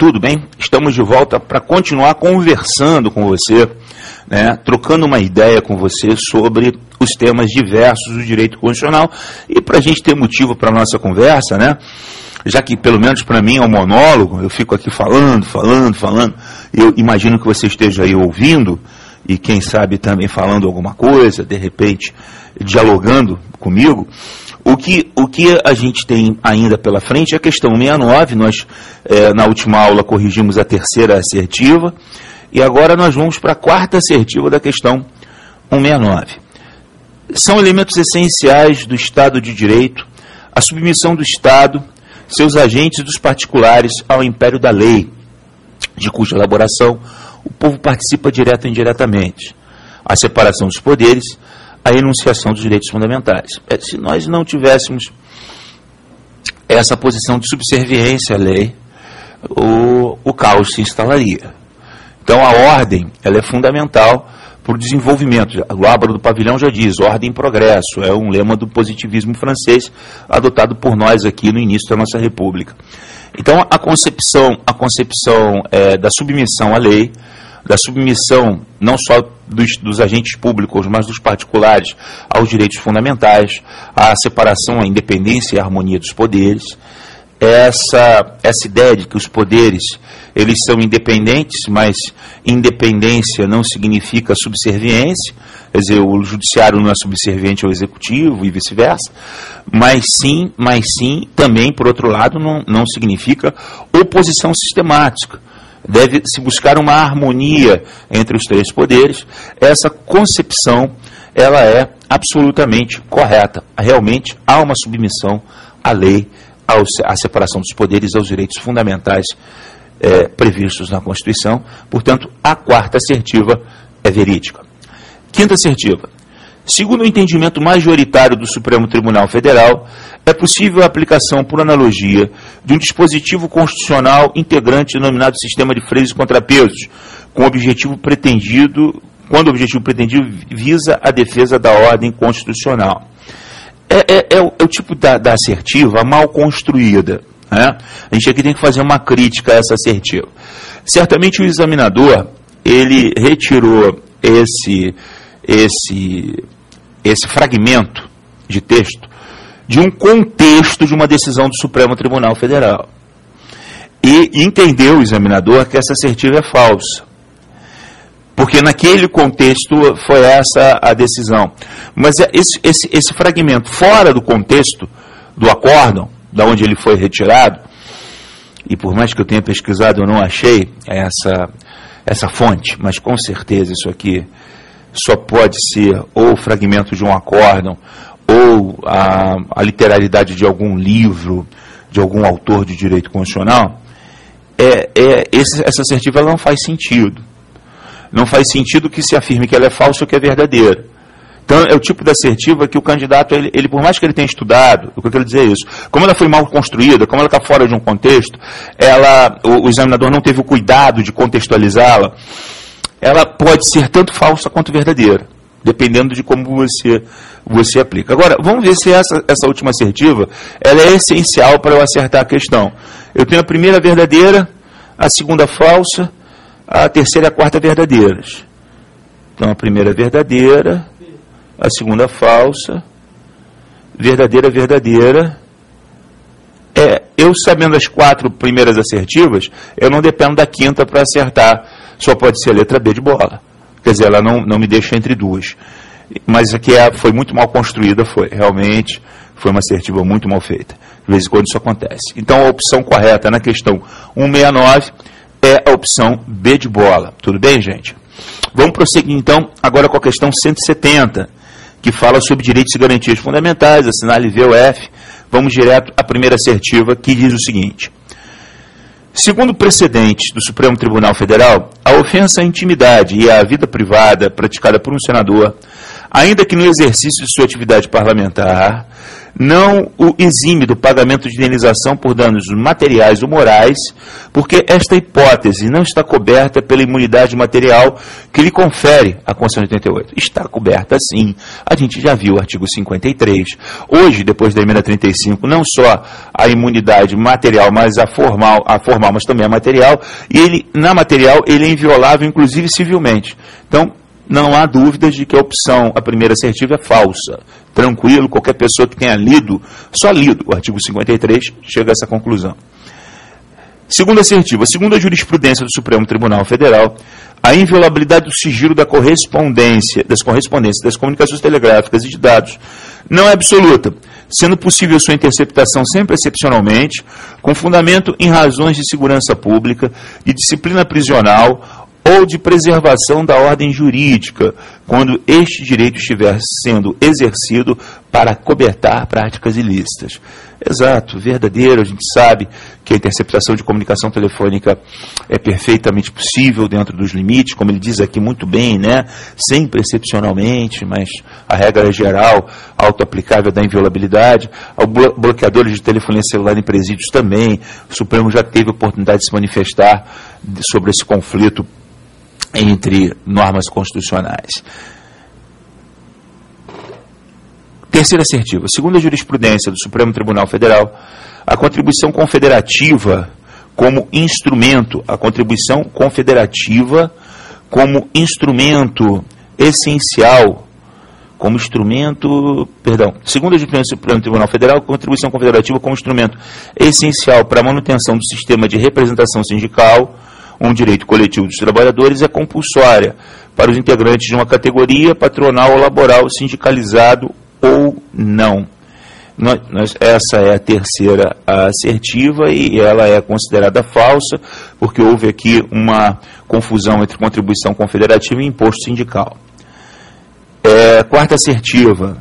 tudo bem? Estamos de volta para continuar conversando com você, né, trocando uma ideia com você sobre os temas diversos do direito constitucional e para a gente ter motivo para a nossa conversa, né? Já que pelo menos para mim é um monólogo, eu fico aqui falando, eu imagino que você esteja aí ouvindo e quem sabe também falando alguma coisa, de repente dialogando comigo. O que a gente tem ainda pela frente é a questão 69, nós na última aula corrigimos a terceira assertiva, e agora nós vamos para a quarta assertiva da questão 169. São elementos essenciais do Estado de Direito a submissão do Estado, seus agentes e dos particulares ao império da lei, de cuja elaboração o povo participa direta ou indiretamente, a separação dos poderes, a enunciação dos direitos fundamentais. Se nós não tivéssemos essa posição de subserviência à lei, o caos se instalaria. Então a ordem ela é fundamental para o desenvolvimento. A Glóbara do Pavilhão já diz, ordem e progresso, é um lema do positivismo francês, adotado por nós aqui no início da nossa República. Então a concepção da submissão à lei, da submissão não só dos agentes públicos, mas dos particulares aos direitos fundamentais, a separação, a independência e a harmonia dos poderes, essa ideia de que os poderes eles são independentes, mas independência não significa subserviência, quer dizer, o judiciário não é subserviente ao executivo e vice-versa, mas sim, também, por outro lado, não significa oposição sistemática. Deve-se buscar uma harmonia entre os três poderes. Essa concepção ela é absolutamente correta. Realmente há uma submissão à lei, à separação dos poderes, aos direitos fundamentais previstos na Constituição. Portanto, a quarta assertiva é verídica. Quinta assertiva. Segundo o entendimento majoritário do Supremo Tribunal Federal, é possível a aplicação por analogia de um dispositivo constitucional integrante denominado sistema de freios e contrapesos, quando o objetivo pretendido visa a defesa da ordem constitucional. É o tipo da assertiva mal construída, né? A gente aqui tem que fazer uma crítica a essa assertiva. Certamente o examinador, ele retirou esse fragmento de texto de um contexto de uma decisão do Supremo Tribunal Federal. E entendeu o examinador que essa assertiva é falsa. Porque naquele contexto foi essa a decisão. Mas esse fragmento fora do contexto do acórdão, da onde ele foi retirado, e por mais que eu tenha pesquisado, eu não achei essa fonte, mas com certeza isso aqui só pode ser ou o fragmento de um acórdão, ou a literalidade de algum livro, de algum autor de direito constitucional, essa assertiva ela não faz sentido. Não faz sentido que se afirme que ela é falsa ou que é verdadeira. Então, é o tipo de assertiva que o candidato, ele por mais que ele tenha estudado, o que eu quero dizer é isso, como ela foi mal construída, como ela está fora de um contexto, o examinador não teve o cuidado de contextualizá-la, ela pode ser tanto falsa quanto verdadeira, dependendo de como você aplica. Agora, vamos ver se essa última assertiva ela é essencial para eu acertar a questão. Eu tenho a primeira verdadeira, a segunda falsa, a terceira e a quarta verdadeiras. Então, a primeira é verdadeira, a segunda falsa, verdadeira. Eu sabendo as quatro primeiras assertivas, eu não dependo da quinta para acertar. Só pode ser a letra B de bola. Quer dizer, ela não me deixa entre duas. Mas aqui foi muito mal construída, realmente foi uma assertiva muito mal feita. De vez em quando isso acontece. Então a opção correta na questão 169 é a opção B de bola. Tudo bem, gente? Vamos prosseguir então agora com a questão 170, que fala sobre direitos e garantias fundamentais, assinale V ou F. Vamos direto à primeira assertiva, que diz o seguinte. Segundo precedentes do Supremo Tribunal Federal, a ofensa à intimidade e à vida privada praticada por um senador, ainda que no exercício de sua atividade parlamentar, não o exime do pagamento de indenização por danos materiais ou morais, porque esta hipótese não está coberta pela imunidade material que lhe confere a Constituição de 88. Está coberta sim. A gente já viu o artigo 53. Hoje, depois da emenda 35, não só a imunidade material, mas a formal, mas também a material, e ele, na material, ele é inviolável, inclusive civilmente. Então, não há dúvidas de que a primeira assertiva é falsa. Tranquilo, qualquer pessoa que tenha lido, só lido o artigo 53, chega a essa conclusão. Segunda assertiva, segundo a jurisprudência do Supremo Tribunal Federal, a inviolabilidade do sigilo das correspondências, das comunicações telegráficas e de dados não é absoluta, sendo possível sua interceptação sempre excepcionalmente, com fundamento em razões de segurança pública, de disciplina prisional ou de preservação da ordem jurídica, quando este direito estiver sendo exercido para cobertar práticas ilícitas. Exato, verdadeiro, a gente sabe que a interceptação de comunicação telefônica é perfeitamente possível dentro dos limites, como ele diz aqui muito bem, né? Sempre excepcionalmente, mas a regra geral, auto-aplicável da inviolabilidade. Bloqueadores de telefonia celular em presídios também. O Supremo já teve a oportunidade de se manifestar sobre esse conflito entre normas constitucionais. Terceira assertiva. Segundo a jurisprudência do Supremo Tribunal Federal, a contribuição confederativa como instrumento essencial, segundo a jurisprudência do Supremo Tribunal Federal, a contribuição confederativa como instrumento essencial para a manutenção do sistema de representação sindical, um direito coletivo dos trabalhadores, é compulsória para os integrantes de uma categoria patronal ou laboral sindicalizado ou não. Essa é a terceira assertiva e ela é considerada falsa, porque houve aqui uma confusão entre contribuição confederativa e imposto sindical. Quarta assertiva.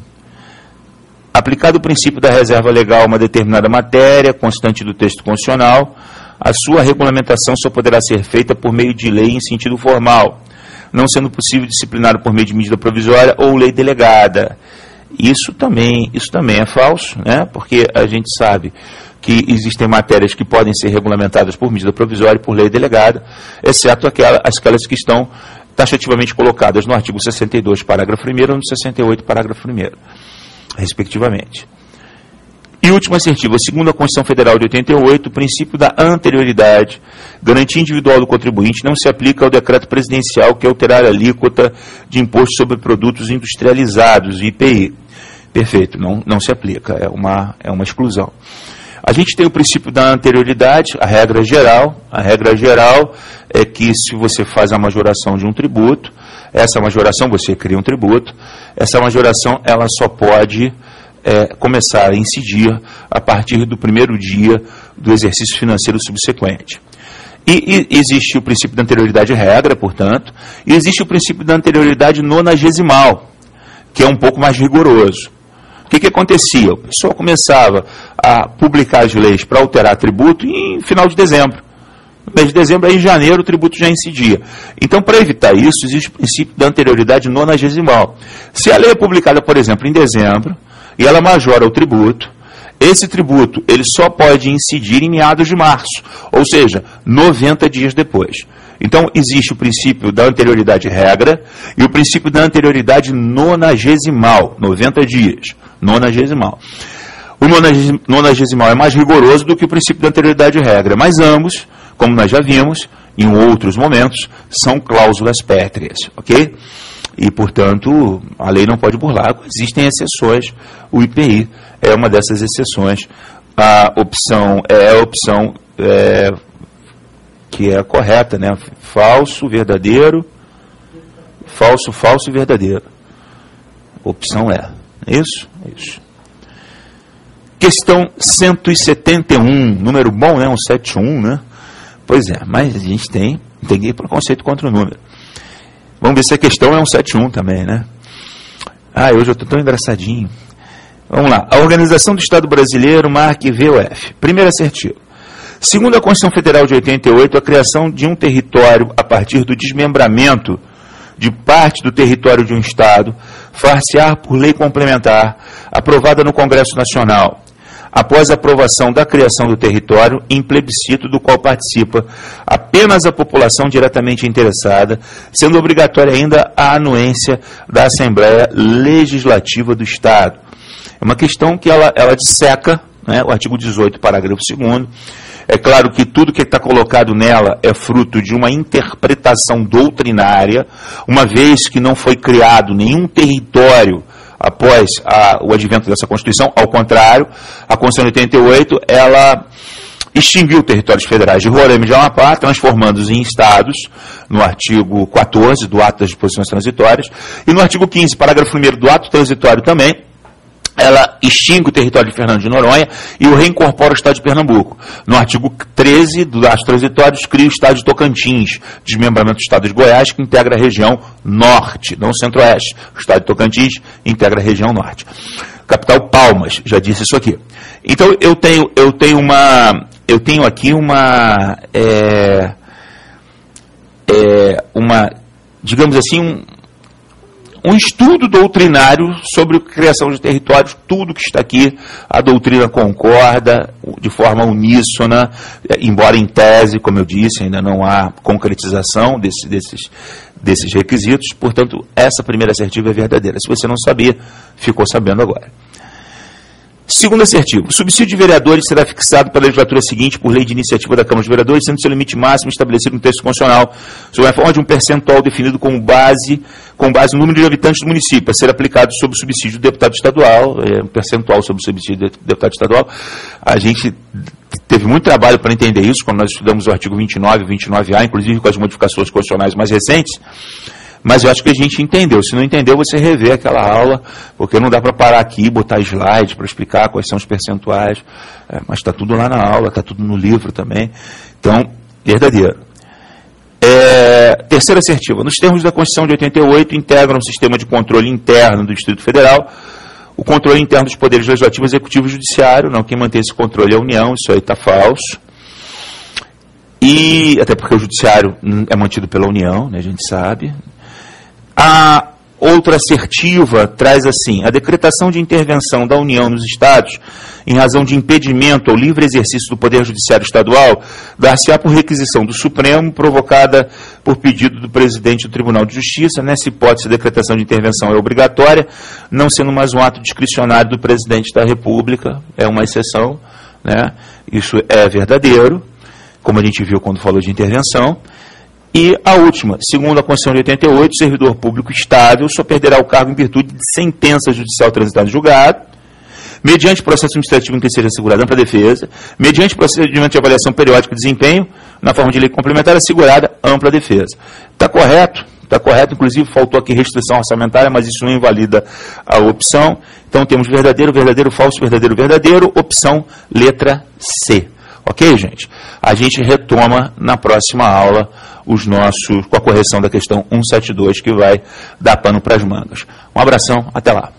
Aplicado o princípio da reserva legal a uma determinada matéria, constante do texto constitucional, a sua regulamentação só poderá ser feita por meio de lei em sentido formal, não sendo possível disciplinar por meio de medida provisória ou lei delegada. Isso também é falso, né? Porque a gente sabe que existem matérias que podem ser regulamentadas por medida provisória e por lei delegada, exceto aquelas que estão taxativamente colocadas no artigo 62, parágrafo 1º, ou no 68, parágrafo 1º, respectivamente. E última assertiva, segundo a Constituição Federal de 88, o princípio da anterioridade, garantia individual do contribuinte, não se aplica ao decreto presidencial que alterar a alíquota de imposto sobre produtos industrializados, IPI. Perfeito, não se aplica, é uma exclusão. A gente tem o princípio da anterioridade, a regra geral é que se você faz a majoração de um tributo, essa majoração, você cria um tributo, essa majoração ela só pode começar a incidir a partir do primeiro dia do exercício financeiro subsequente. E existe o princípio da anterioridade regra, portanto, e existe o princípio da anterioridade nonagesimal, que é um pouco mais rigoroso. O que acontecia? O pessoal começava a publicar as leis para alterar tributo em final de dezembro. No mês de dezembro, aí em janeiro, o tributo já incidia. Então, para evitar isso, existe o princípio da anterioridade nonagesimal. Se a lei é publicada, por exemplo, em dezembro, e ela majora o tributo, esse tributo ele só pode incidir em meados de março, ou seja, 90 dias depois. Então, existe o princípio da anterioridade regra e o princípio da anterioridade nonagesimal, 90 dias, nonagesimal. O nonagesimal é mais rigoroso do que o princípio da anterioridade regra, mas ambos, como nós já vimos, em outros momentos, são cláusulas pétreas, ok? E, portanto, a lei não pode burlar, existem exceções, o IPI é uma dessas exceções. A opção que é a correta, né? Falso, verdadeiro, falso, falso e verdadeiro. Opção isso? Isso. Questão 171, número bom, né? 171, né? Pois é, mas a gente tem preconceito contra o número. Vamos ver se a questão é 171 também, né? Hoje eu estou tão engraçadinho. Vamos lá. A Organização do Estado Brasileiro, marque VOF. Primeira assertiva. Segundo a Constituição Federal de 88, a criação de um território a partir do desmembramento de parte do território de um Estado far-se-á por lei complementar, aprovada no Congresso Nacional, após a aprovação da criação do território em plebiscito do qual participa apenas a população diretamente interessada, sendo obrigatória ainda a anuência da Assembleia Legislativa do Estado. É uma questão que ela disseca, né, o artigo 18, parágrafo 2º. É claro que tudo que está colocado nela é fruto de uma interpretação doutrinária, uma vez que não foi criado nenhum território após o advento dessa Constituição. Ao contrário, a Constituição de 88, ela extinguiu territórios federais de Roraima e de Amapá, transformando-os em estados, no artigo 14 do Ato das Disposições Transitórias, e no artigo 15, parágrafo 1º do Ato Transitório também, ela extingue o território de Fernando de Noronha e o reincorpora ao Estado de Pernambuco. No artigo 13 do Ato Transitório, cria o Estado de Tocantins, desmembramento do Estado de Goiás, que integra a região norte, não centro-oeste. O Estado de Tocantins integra a região norte. Capital Palmas, já disse isso aqui. Então, eu tenho aqui uma, digamos assim, um estudo doutrinário sobre a criação de territórios. Tudo que está aqui, a doutrina concorda de forma uníssona, embora em tese, como eu disse, ainda não há concretização desses requisitos. Portanto, essa primeira assertiva é verdadeira. Se você não sabia, ficou sabendo agora. Segundo assertivo, o subsídio de vereadores será fixado para a legislatura seguinte por lei de iniciativa da Câmara de Vereadores, sendo seu limite máximo estabelecido no texto constitucional, sob a forma de um percentual definido com base no número de habitantes do município, a ser aplicado sobre o subsídio do deputado estadual, um percentual sobre o subsídio do deputado estadual. A gente teve muito trabalho para entender isso, quando nós estudamos o artigo 29 e 29A, inclusive com as modificações constitucionais mais recentes. Mas eu acho que a gente entendeu. Se não entendeu, você revê aquela aula, porque não dá para parar aqui e botar slide para explicar quais são os percentuais. Mas está tudo lá na aula, está tudo no livro também. Então, verdadeiro. Terceira assertiva. Nos termos da Constituição de 88, integram um sistema de controle interno do Distrito Federal, o controle interno dos poderes legislativo, executivo e judiciário. Não, quem mantém esse controle é a União, isso aí está falso. E, até porque o judiciário é mantido pela União, né, a gente sabe. A outra assertiva traz assim: a decretação de intervenção da União nos Estados, em razão de impedimento ao livre exercício do Poder Judiciário Estadual, dar-se-á por requisição do Supremo, provocada por pedido do presidente do Tribunal de Justiça. Nessa hipótese, a decretação de intervenção é obrigatória, não sendo mais um ato discricionário do presidente da República, é uma exceção, né? Isso é verdadeiro, como a gente viu quando falou de intervenção. E a última, segundo a Constituição de 88, o servidor público estável só perderá o cargo em virtude de sentença judicial transitada em julgado, mediante processo administrativo em que seja assegurada ampla defesa, mediante procedimento de avaliação periódica de desempenho, na forma de lei complementar, assegurada ampla defesa. Está correto? Está correto, inclusive faltou aqui restrição orçamentária, mas isso não invalida a opção. Então temos verdadeiro, verdadeiro, falso, verdadeiro, verdadeiro, opção letra C. Ok, gente? A gente retoma na próxima aula com a correção da questão 172, que vai dar pano para as mangas. Um abração, até lá.